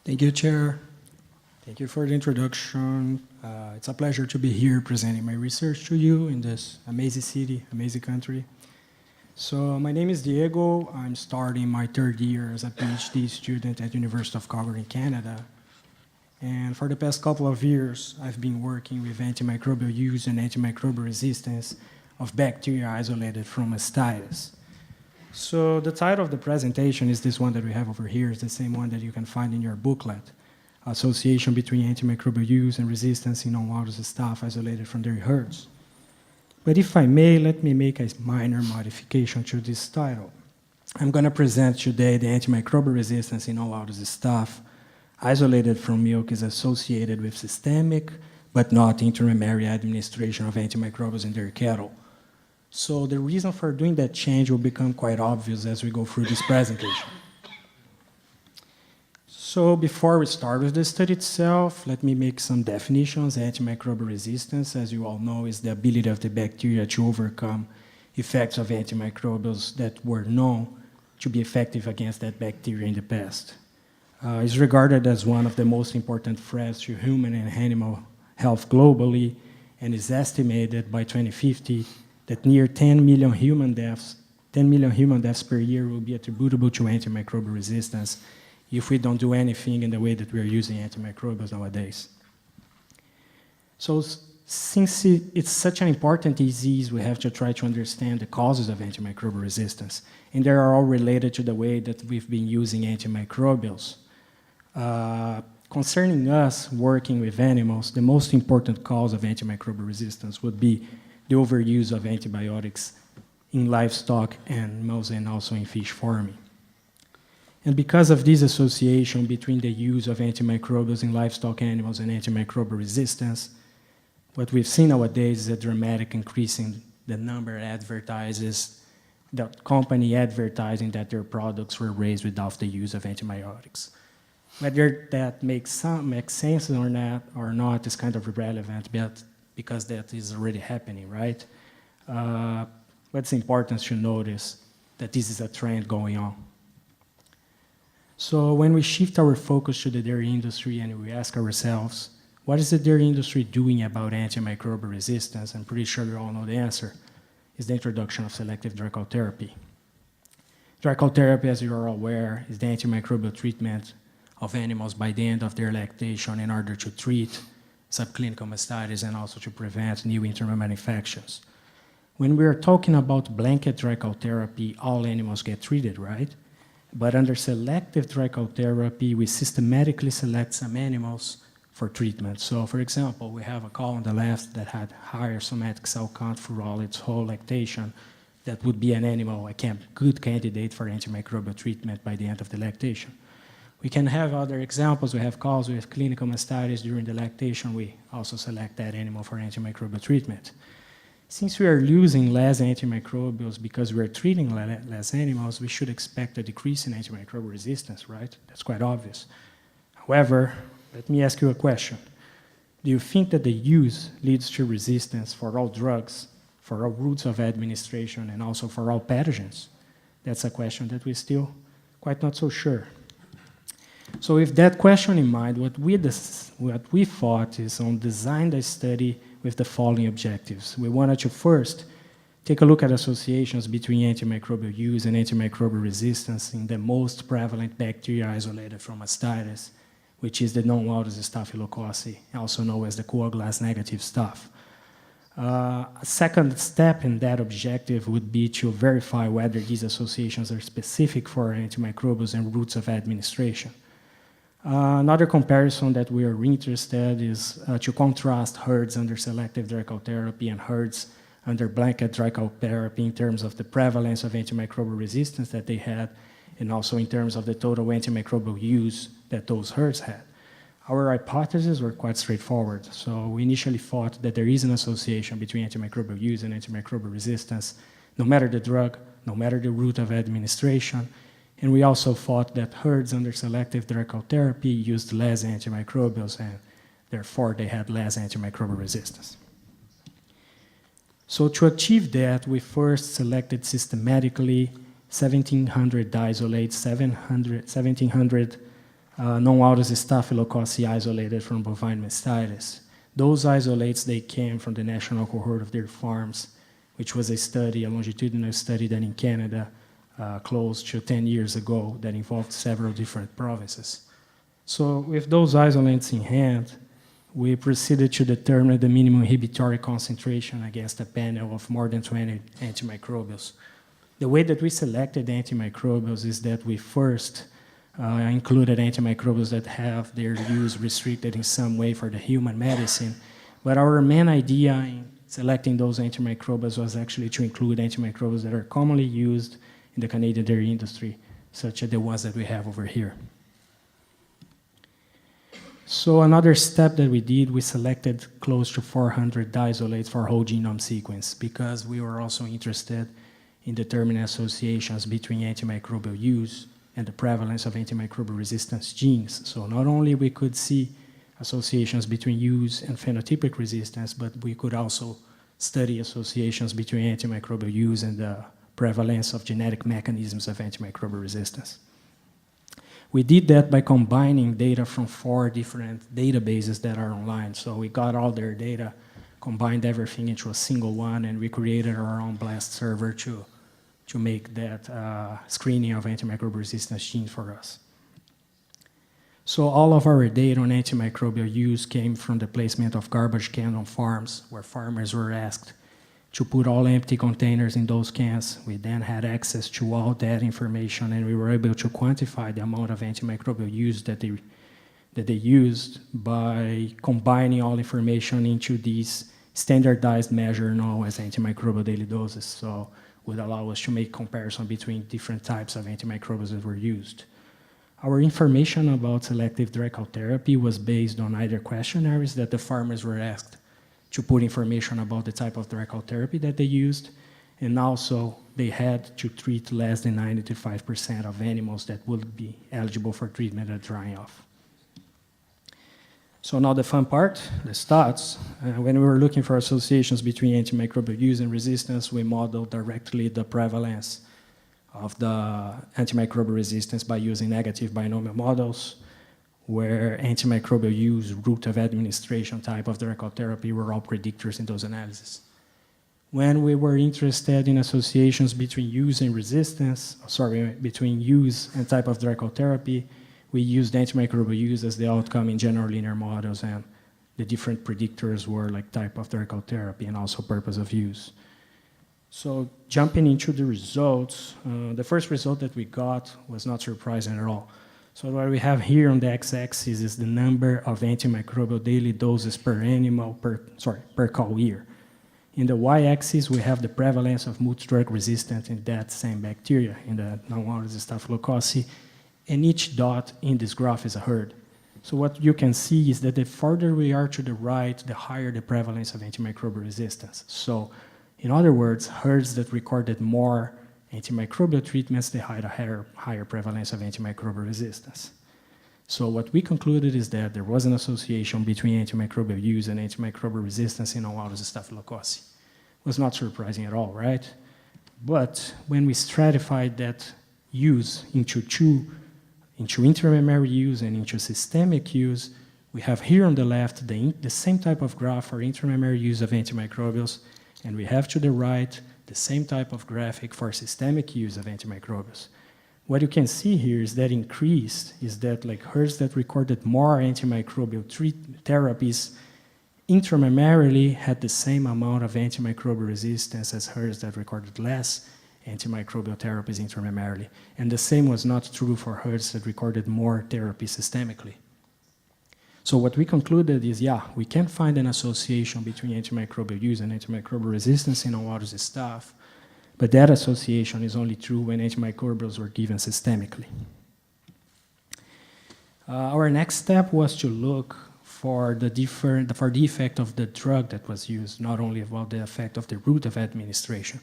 Thank you, Chair. Thank you for the introduction. It's a pleasure to be here presenting my research to you in this amazing city, amazing country. So my name is Diego. I'm starting my third year as a PhD student at University of Calgary in Canada. And for the past couple of years, I've been working with antimicrobial use and antimicrobial resistance of bacteria isolated from mastitis. So the title of the presentation is this one that we have over here. It's the same one that you can find in your booklet. Association between antimicrobial use and resistance in non-aureus staph isolated from dairy herds. But if I may, let me make a minor modification to this title. I'm going to present today the antimicrobial resistance in non-aureus staph isolated from milk is associated with systemic but not intramammary administration of antimicrobials in dairy cattle. So the reason for doing that change will become quite obvious as we go through this presentation. So before we start with the study itself, let me make some definitions. Antimicrobial resistance, as you all know, is the ability of the bacteria to overcome effects of antimicrobials that were known to be effective against that bacteria in the past. It's regarded as one of the most important threats to human and animal health globally, and is estimated by 2050 that near 10 million human deaths per year will be attributable to antimicrobial resistance if we don't do anything in the way that we're using antimicrobials nowadays. So since it's such an important disease, we have to try to understand the causes of antimicrobial resistance. And they are all related to the way that we've been using antimicrobials. Concerning us working with animals, the most important cause of antimicrobial resistance would be the overuse of antibiotics in livestock animals and also in fish farming. And because of this association between the use of antimicrobials in livestock animals and antimicrobial resistance, what we've seen nowadays is a dramatic increase in the number of advertises, the company advertising that their products were raised without the use of antibiotics. Whether that makes sense or not is kind of irrelevant, but because that is already happening, right? But it's important to notice that this is a trend going on. So when we shift our focus to the dairy industry and we ask ourselves, what is the dairy industry doing about antimicrobial resistance? I'm pretty sure you all know the answer. Is the introduction of selective dry cow therapy. Dry cow therapy, as you are aware, is the antimicrobial treatment of animals by the end of their lactation in order to treat subclinical mastitis and also to prevent new intramammary infections. When we are talking about blanket dry cow therapy, all animals get treated, right? But under selective dry cow therapy, we systematically select some animals for treatment. So, for example, we have a cow on the left that had higher somatic cell count throughout its whole lactation. That would be an animal, a good candidate for antimicrobial treatment by the end of the lactation. We can have other examples. We have cows with clinical mastitis during the lactation. We also select that animal for antimicrobial treatment. Since we are using less antimicrobials because we are treating less animals, we should expect a decrease in antimicrobial resistance, right? That's quite obvious. However, let me ask you a question. Do you think that the use leads to resistance for all drugs, for all routes of administration, and also for all pathogens? That's a question that we're still quite not so sure. So with that question in mind, what we thought is on design the study with the following objectives. We wanted to first take a look at associations between antimicrobial use and antimicrobial resistance in the most prevalent bacteria isolated from mastitis, which is the non-aureus staphylococci, also known as the coagulase negative staph. A second step in that objective would be to verify whether these associations are specific for antimicrobials and routes of administration. Another comparison that we are interested in is to contrast herds under selective dry cow therapy and herds under blanket dry cow therapy in terms of the prevalence of antimicrobial resistance that they had, and also in terms of the total antimicrobial use that those herds had. Our hypotheses were quite straightforward. So we initially thought that there is an association between antimicrobial use and antimicrobial resistance, no matter the drug, no matter the route of administration. And we also thought that herds under selective dry cow therapy used less antimicrobials, and therefore they had less antimicrobial resistance. So to achieve that, we first selected systematically 1,700 isolates, 1,700 non-aureus staphylococci isolated from bovine mastitis. Those isolates, they came from the national cohort of dairy farms, which was a study, a longitudinal study done in Canada close to 10 years ago that involved several different provinces. So with those isolates in hand, we proceeded to determine the minimum inhibitory concentration against a panel of more than 20 antimicrobials. The way that we selected antimicrobials is that we first included antimicrobials that have their use restricted in some way for the human medicine. But our main idea in selecting those antimicrobials was actually to include antimicrobials that are commonly used in the Canadian dairy industry, such as the ones that we have over here. So another step that we did, we selected close to 400 isolates for whole genome sequence because we were also interested in determining associations between antimicrobial use and the prevalence of antimicrobial resistance genes. So not only we could see associations between use and phenotypic resistance, but we could also study associations between antimicrobial use and the prevalence of genetic mechanisms of antimicrobial resistance. We did that by combining data from 4 different databases that are online. So we got all their data, combined everything into a single one, and we created our own BLAST server to make that screening of antimicrobial resistance genes for us. So all of our data on antimicrobial use came from the placement of garbage cans on farms, where farmers were asked to put all empty containers in those cans. We then had access to all that information, and we were able to quantify the amount of antimicrobial use that they used by combining all information into these standardized measure known as antimicrobial daily doses. So would allow us to make comparison between different types of antimicrobials that were used. Our information about selective direct therapy was based on either questionnaires that the farmers were asked to put information about the type of direct therapy that they used, and also they had to treat less than 95% of animals that would be eligible for treatment at drying off. So now the fun part, the stats. When we were looking for associations between antimicrobial use and resistance, we modeled directly the prevalence of the antimicrobial resistance by using negative binomial models, where antimicrobial use, route of administration, type of direct therapy were all predictors in those analyses. When we were interested in associations between use and resistance, between use and type of direct therapy, we used antimicrobial use as the outcome in general linear models, and the different predictors were like type of direct therapy and also purpose of use. So jumping into the results, the first result that we got was not surprising at all. So what we have here on the x-axis is the number of antimicrobial daily doses per animal per cow year. In the y-axis, we have the prevalence of multi-drug resistant in that same bacteria, in the non-aureus staphylococci, and each dot in this graph is a herd. So what you can see is that the further we are to the right, the higher the prevalence of antimicrobial resistance. So in other words, herds that recorded more antimicrobial treatments, they had a higher prevalence of antimicrobial resistance. So what we concluded is that there was an association between antimicrobial use and antimicrobial resistance in non-aureus staphylococci. It was not surprising at all, right? But when we stratified that use into intramammary use and into systemic use, we have here on the left the same type of graph for intramammary use of antimicrobials, and we have to the right the same type of graphic for systemic use of antimicrobials. What you can see here is that increase is that like herds that recorded more antimicrobial therapies intramammarily had the same amount of antimicrobial resistance as herds that recorded less antimicrobial therapies intramammarily. And the same was not true for herds that recorded more therapy systemically. So what we concluded is, yeah, we can find an association between antimicrobial use and antimicrobial resistance in non-aureus staph, but that association is only true when antimicrobials were given systemically. Our next step was to look for the effect of the drug that was used, not only about the effect of the route of administration.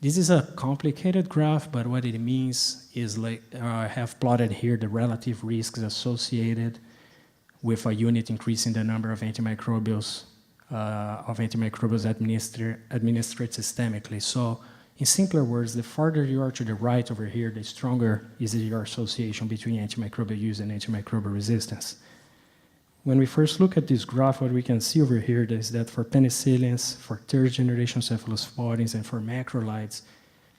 This is a complicated graph, but what it means is like I have plotted here the relative risks associated with a unit increase in the number of antimicrobials administered systemically. So In simpler words, the farther you are to the right over here, the stronger is your association between antimicrobial use and antimicrobial resistance. When we first look at this graph, what we can see over here is that for penicillins, for third-generation cephalosporins, and for macrolides,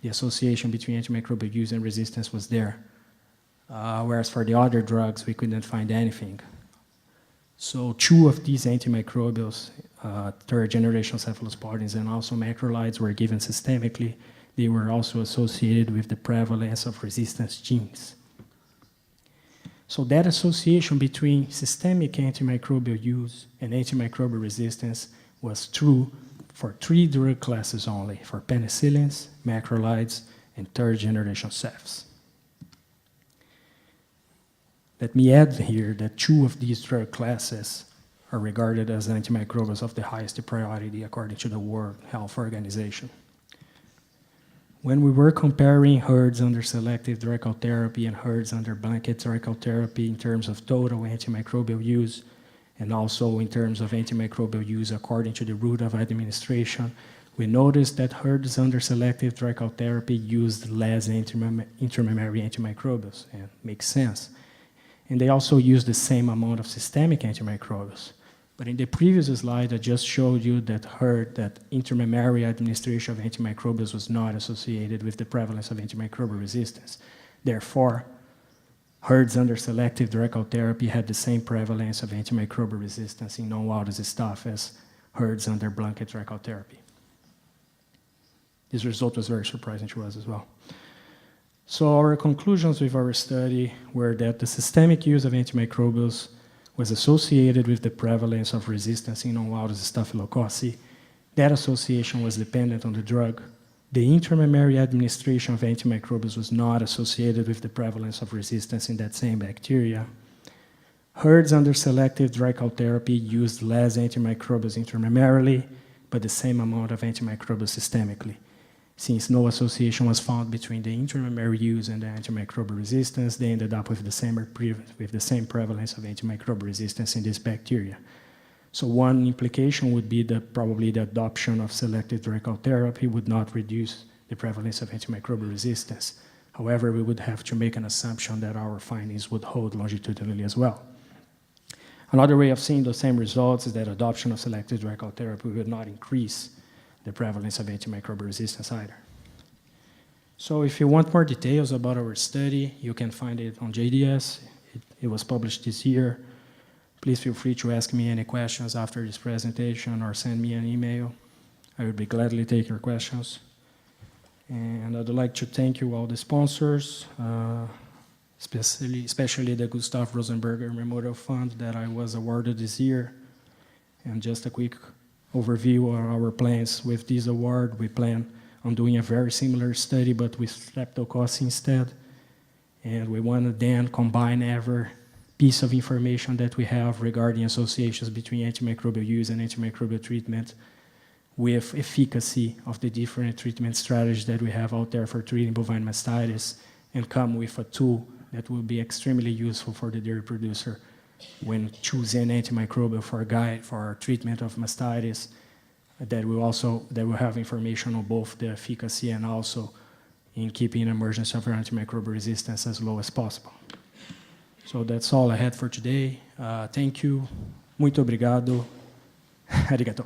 the association between antimicrobial use and resistance was there. Whereas for the other drugs, we couldn't find anything. So 2 of these antimicrobials, third-generation cephalosporins and also macrolides, were given systemically. They were also associated with the prevalence of resistance genes. So that association between systemic antimicrobial use and antimicrobial resistance was true for 3 drug classes only, for penicillins, macrolides, and third-generation cephs. Let me add here that 2 of these drug classes are regarded as antimicrobials of the highest priority according to the World Health Organization. When we were comparing herds under selective directal therapy and herds under blanket directal therapy in terms of total antimicrobial use, and also in terms of antimicrobial use according to the route of administration, we noticed that herds under selective directal therapy used less intramammary antimicrobials, and makes sense. And they also used the same amount of systemic antimicrobials. But in the previous slide, I just showed you that intramammary administration of antimicrobials was not associated with the prevalence of antimicrobial resistance. Therefore, herds under selective directal therapy had the same prevalence of antimicrobial resistance in non-aureus staph as herds under blanket directal therapy. This result was very surprising to us as well. So our conclusions with our study were that the systemic use of antimicrobials was associated with the prevalence of resistance in non-aureus staphylococci. That association was dependent on the drug. The intramammary administration of antimicrobials was not associated with the prevalence of resistance in that same bacteria. Herds under selective directal therapy used less antimicrobials intramammarily, but the same amount of antimicrobials systemically. Since no association was found between the intramammary use and the antimicrobial resistance, they ended up with the same prevalence of antimicrobial resistance in this bacteria. So one implication would be that probably the adoption of selective directal therapy would not reduce the prevalence of antimicrobial resistance. However, we would have to make an assumption that our findings would hold longitudinally as well. Another way of seeing the same results is that adoption of selective directal therapy would not increase the prevalence of antimicrobial resistance either. So if you want more details about our study, you can find it on JDS. It was published this year. Please feel free to ask me any questions after this presentation or send me an email. I would be gladly take your questions. And I'd like to thank you all the sponsors, especially the Gustav Rosenberger Memorial Fund that I was awarded this year. And just a quick overview of our plans with this award. We plan on doing a very similar study, but with streptococci instead. And we want to then combine every piece of information that we have regarding associations between antimicrobial use and antimicrobial treatment with efficacy of the different treatment strategies that we have out there for treating bovine mastitis, and come with a tool that will be extremely useful for the dairy producer when choosing antimicrobial for our treatment of mastitis, that will have information on both the efficacy and also in keeping emergence of antimicrobial resistance as low as possible. So that's all I had for today. Thank you. Muito obrigado. Arigato.